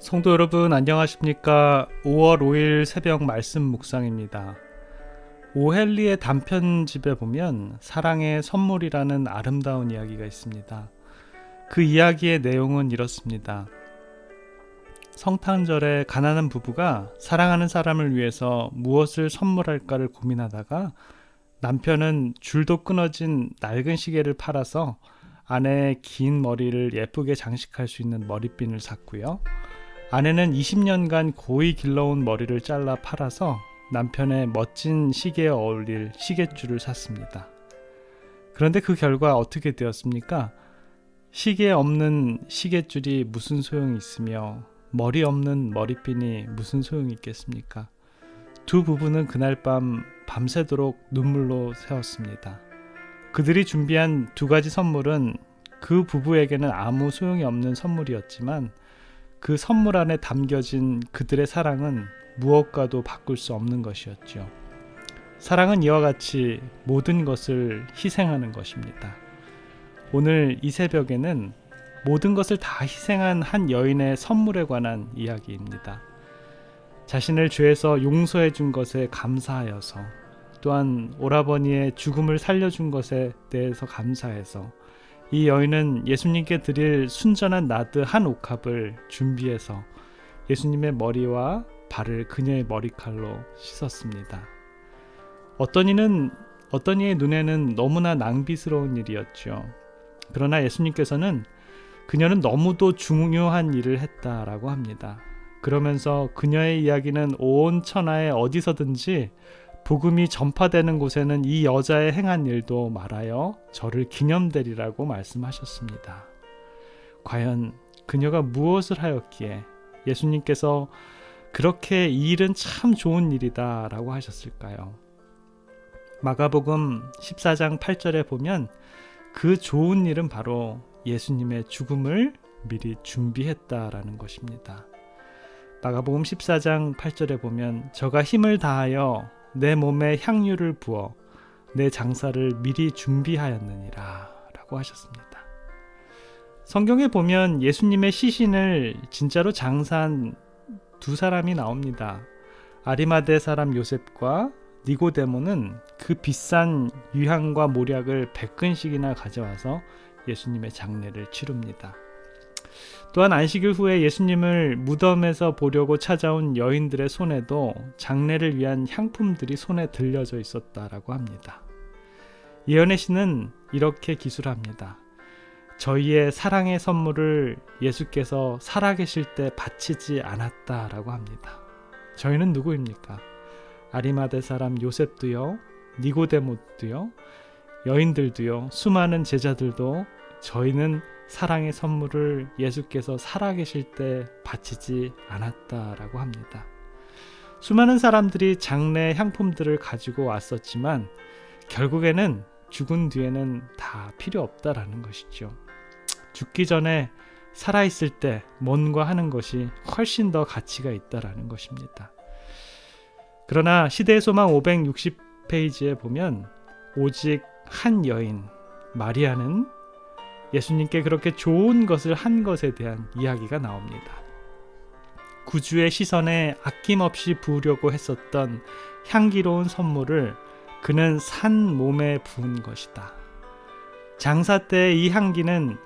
성도 여러분 안녕하십니까? 5월 5일 새벽 말씀 묵상입니다. 오헨리의 단편집에 보면 사랑의 선물이라는 아름다운 이야기가 있습니다. 그 이야기의 내용은 이렇습니다. 성탄절에 가난한 부부가 사랑하는 사람을 위해서 무엇을 선물할까를 고민하다가 남편은 줄도 끊어진 낡은 시계를 팔아서 아내의 긴 머리를 예쁘게 장식할 수 있는 머리핀을 샀고요. 아내는 20년간 고이 길러온 머리를 잘라 팔아서 남편의 멋진 시계에 어울릴 시계줄을 샀습니다. 그런데 그 결과 어떻게 되었습니까? 시계 없는 시계줄이 무슨 소용이 있으며 머리 없는 머리핀이 무슨 소용이 있겠습니까? 두 부부는 그날 밤새도록 눈물로 새웠습니다. 그들이 준비한 두 가지 선물은 그 부부에게는 아무 소용이 없는 선물이었지만 그 선물 안에 담겨진 그들의 사랑은 무엇과도 바꿀 수 없는 것이었죠. 사랑은 이와 같이 모든 것을 희생하는 것입니다. 오늘 이 새벽에는 모든 것을 다 희생한 한 여인의 선물에 관한 이야기입니다. 자신을 죄에서 용서해 준 것에 감사하여서, 또한 오라버니의 죽음을 살려준 것에 대해서 감사해서 이 여인은 예수님께 드릴 순전한 나드 한 옥합을 준비해서 예수님의 머리와 발을 그녀의 머리칼로 씻었습니다. 어떤 이의 눈에는 너무나 낭비스러운 일이었죠. 그러나 예수님께서는 그녀는 너무도 중요한 일을 했다라고 합니다. 그러면서 그녀의 이야기는 온 천하에 어디서든지 복음이 전파되는 곳에는 이 여자의 행한 일도 말하여 저를 기념되리라고 말씀하셨습니다. 과연 그녀가 무엇을 하였기에 예수님께서 그렇게 이 일은 참 좋은 일이다 라고 하셨을까요? 마가복음 14장 8절에 보면 그 좋은 일은 바로 예수님의 죽음을 미리 준비했다라는 것입니다. 마가복음 14장 8절에 보면 저가 힘을 다하여 내 몸에 향유를 부어 내 장사를 미리 준비하였느니라 라고 하셨습니다. 성경에 보면 예수님의 시신을 진짜로 장사한 두 사람이 나옵니다. 아리마대 사람 요셉과 니고데모는 그 비싼 유향과 모략을 100근씩이나 가져와서 예수님의 장례를 치릅니다. 또한 안식일 후에 예수님을 무덤에서 보려고 찾아온 여인들의 손에도 장례를 위한 향품들이 손에 들려져 있었다라고 합니다. 예언의 시는 이렇게 기술합니다. 저희의 사랑의 선물을 예수께서 살아계실 때 바치지 않았다라고 합니다. 저희는 누구입니까? 아리마대 사람 요셉도요, 니고데모도요, 여인들도요, 수많은 제자들도 저희는 사랑의 선물을 예수께서 살아계실 때 바치지 않았다라고 합니다. 수많은 사람들이 장례 향품들을 가지고 왔었지만 결국에는 죽은 뒤에는 다 필요 없다라는 것이죠. 죽기 전에 살아있을 때 뭔가 하는 것이 훨씬 더 가치가 있다라는 것입니다. 그러나 시대의 소망 560페이지에 보면 오직 한 여인 마리아는 예수님께 그렇게 좋은 것을 한 것에 대한 이야기가 나옵니다. 구주의 시선에 아낌없이 부으려고 했었던 향기로운 선물을 그는 산 몸에 부은 것이다. 장사 때 이 향기는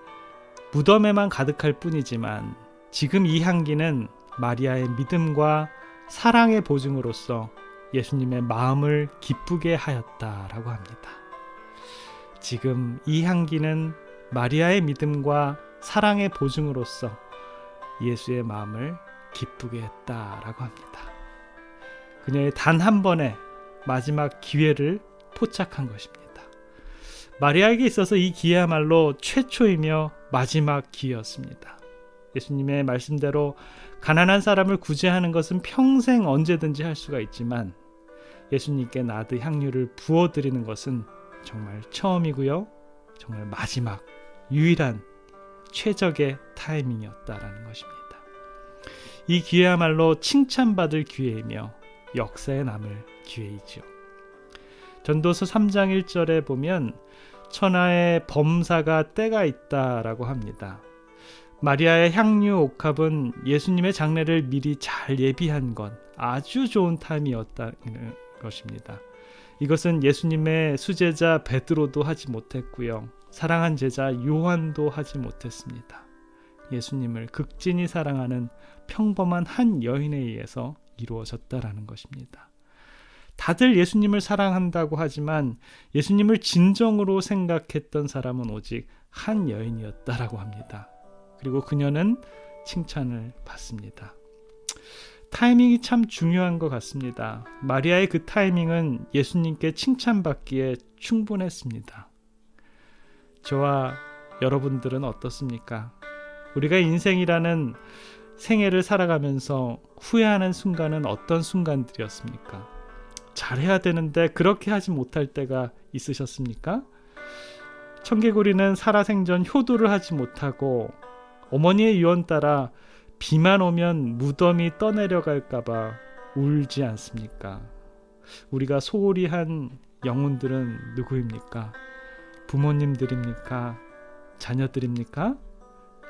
무덤에만 가득할 뿐이지만 지금 이 향기는 마리아의 믿음과 사랑의 보증으로서 예수님의 마음을 기쁘게 하였다라고 합니다. 지금 이 향기는 마리아의 믿음과 사랑의 보증으로서 예수의 마음을 기쁘게 했다라고 합니다. 그녀의 단 한 번의 마지막 기회를 포착한 것입니다. 마리아에게 있어서 이 기회야말로 최초이며 마지막 기회였습니다. 예수님의 말씀대로 가난한 사람을 구제하는 것은 평생 언제든지 할 수가 있지만 예수님께 나드 향유를 부어드리는 것은 정말 처음이고요, 정말 마지막 유일한 최적의 타이밍이었다라는 것입니다. 이 기회야말로 칭찬받을 기회이며 역사에 남을 기회이죠. 전도서 3장 1절에 보면 천하의 범사가 때가 있다라고 합니다. 마리아의 향유 옥합은 예수님의 장례를 미리 잘 예비한 건 아주 좋은 타임이었다는 것입니다. 이것은 예수님의 수제자 베드로도 하지 못했고요. 사랑한 제자 요한도 하지 못했습니다. 예수님을 극진히 사랑하는 평범한 한 여인에 의해서 이루어졌다라는 것입니다. 다들 예수님을 사랑한다고 하지만 예수님을 진정으로 생각했던 사람은 오직 한 여인이었다라고 합니다. 그리고 그녀는 칭찬을 받습니다. 타이밍이 참 중요한 것 같습니다. 마리아의 그 타이밍은 예수님께 칭찬받기에 충분했습니다. 저와 여러분들은 어떻습니까? 우리가 인생이라는 생애를 살아가면서 후회하는 순간은 어떤 순간들이었습니까? 잘해야 되는데 그렇게 하지 못할 때가 있으셨습니까? 청개구리는 살아생전 효도를 하지 못하고 어머니의 유언 따라 비만 오면 무덤이 떠내려갈까봐 울지 않습니까? 우리가 소홀히 한 영혼들은 누구입니까? 부모님들입니까? 자녀들입니까?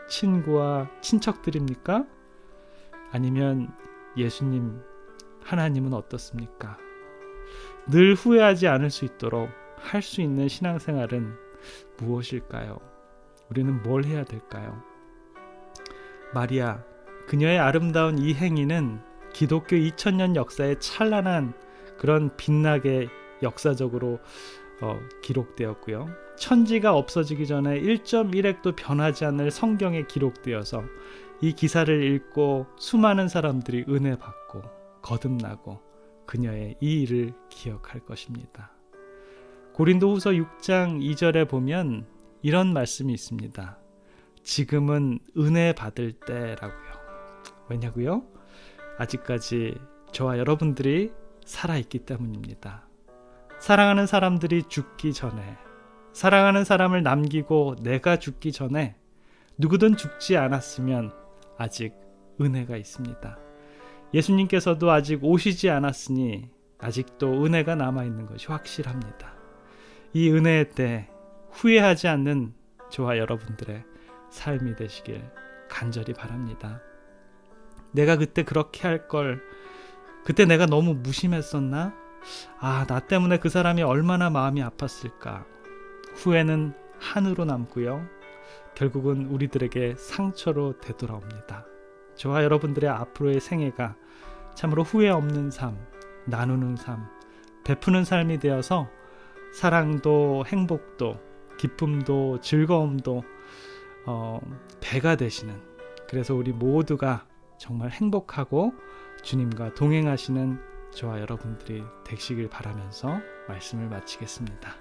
친구와 친척들입니까? 아니면 예수님, 하나님은 어떻습니까? 늘 후회하지 않을 수 있도록 할 수 있는 신앙생활은 무엇일까요? 우리는 뭘 해야 될까요? 마리아, 그녀의 아름다운 이 행위는 기독교 2000년 역사의 찬란한 그런 빛나게 역사적으로 기록되었고요. 천지가 없어지기 전에 1.1획도 변하지 않을 성경에 기록되어서 이 기사를 읽고 수많은 사람들이 은혜 받고 거듭나고 그녀의 이 일을 기억할 것입니다. 고린도후서 6장 2절에 보면 이런 말씀이 있습니다. 지금은 은혜 받을 때라고요. 왜냐고요? 아직까지 저와 여러분들이 살아있기 때문입니다. 사랑하는 사람들이 죽기 전에, 사랑하는 사람을 남기고 내가 죽기 전에 누구든 죽지 않았으면 아직 은혜가 있습니다. 예수님께서도 아직 오시지 않았으니 아직도 은혜가 남아있는 것이 확실합니다. 이 은혜의 때 후회하지 않는 저와 여러분들의 삶이 되시길 간절히 바랍니다. 내가 그때 그렇게 할 걸, 그때 내가 너무 무심했었나? 나 때문에 그 사람이 얼마나 마음이 아팠을까? 후회는 한으로 남고요. 결국은 우리들에게 상처로 되돌아옵니다. 저와 여러분들의 앞으로의 생애가 참으로 후회 없는 삶, 나누는 삶, 베푸는 삶이 되어서 사랑도 행복도 기쁨도 즐거움도 배가 되시는, 그래서 우리 모두가 정말 행복하고 주님과 동행하시는 저와 여러분들이 되시길 바라면서 말씀을 마치겠습니다.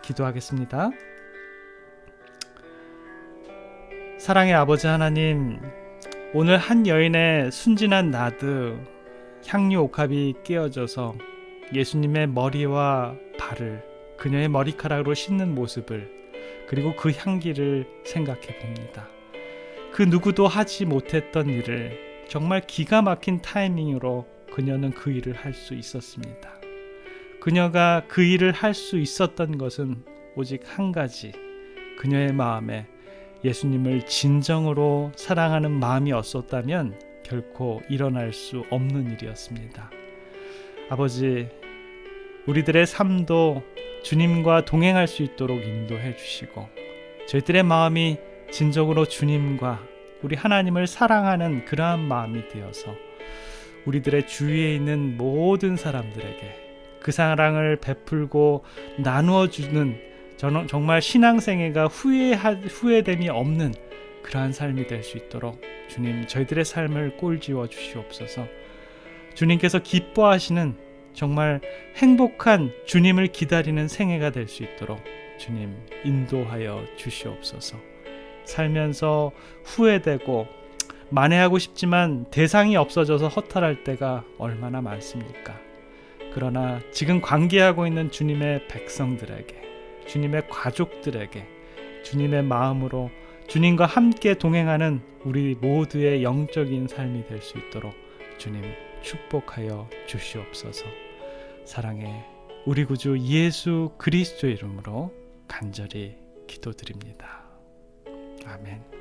기도하겠습니다. 사랑의 아버지 하나님, 오늘 한 여인의 순진한 나드 향유 옥합이 깨어져서 예수님의 머리와 발을 그녀의 머리카락으로 씻는 모습을, 그리고 그 향기를 생각해 봅니다. 그 누구도 하지 못했던 일을 정말 기가 막힌 타이밍으로 그녀는 그 일을 할 수 있었습니다. 그녀가 그 일을 할 수 있었던 것은 오직 한 가지, 그녀의 마음에 예수님을 진정으로 사랑하는 마음이 없었다면 결코 일어날 수 없는 일이었습니다. 아버지, 우리들의 삶도 주님과 동행할 수 있도록 인도해 주시고, 저희들의 마음이 진정으로 주님과 우리 하나님을 사랑하는 그러한 마음이 되어서 우리들의 주위에 있는 모든 사람들에게 그 사랑을 베풀고 나누어 주는 정말 신앙생애가 후회됨이 없는 그러한 삶이 될 수 있도록 주님, 저희들의 삶을 꼴지워 주시옵소서. 주님께서 기뻐하시는 정말 행복한 주님을 기다리는 생애가 될 수 있도록 주님 인도하여 주시옵소서. 살면서 후회되고 만회하고 싶지만 대상이 없어져서 허탈할 때가 얼마나 많습니까? 그러나 지금 관계하고 있는 주님의 백성들에게, 주님의 가족들에게 주님의 마음으로 주님과 함께 동행하는 우리 모두의 영적인 삶이 될 수 있도록 주님 축복하여 주시옵소서. 사랑의 우리 구주 예수 그리스도의 이름으로 간절히 기도드립니다. 아멘.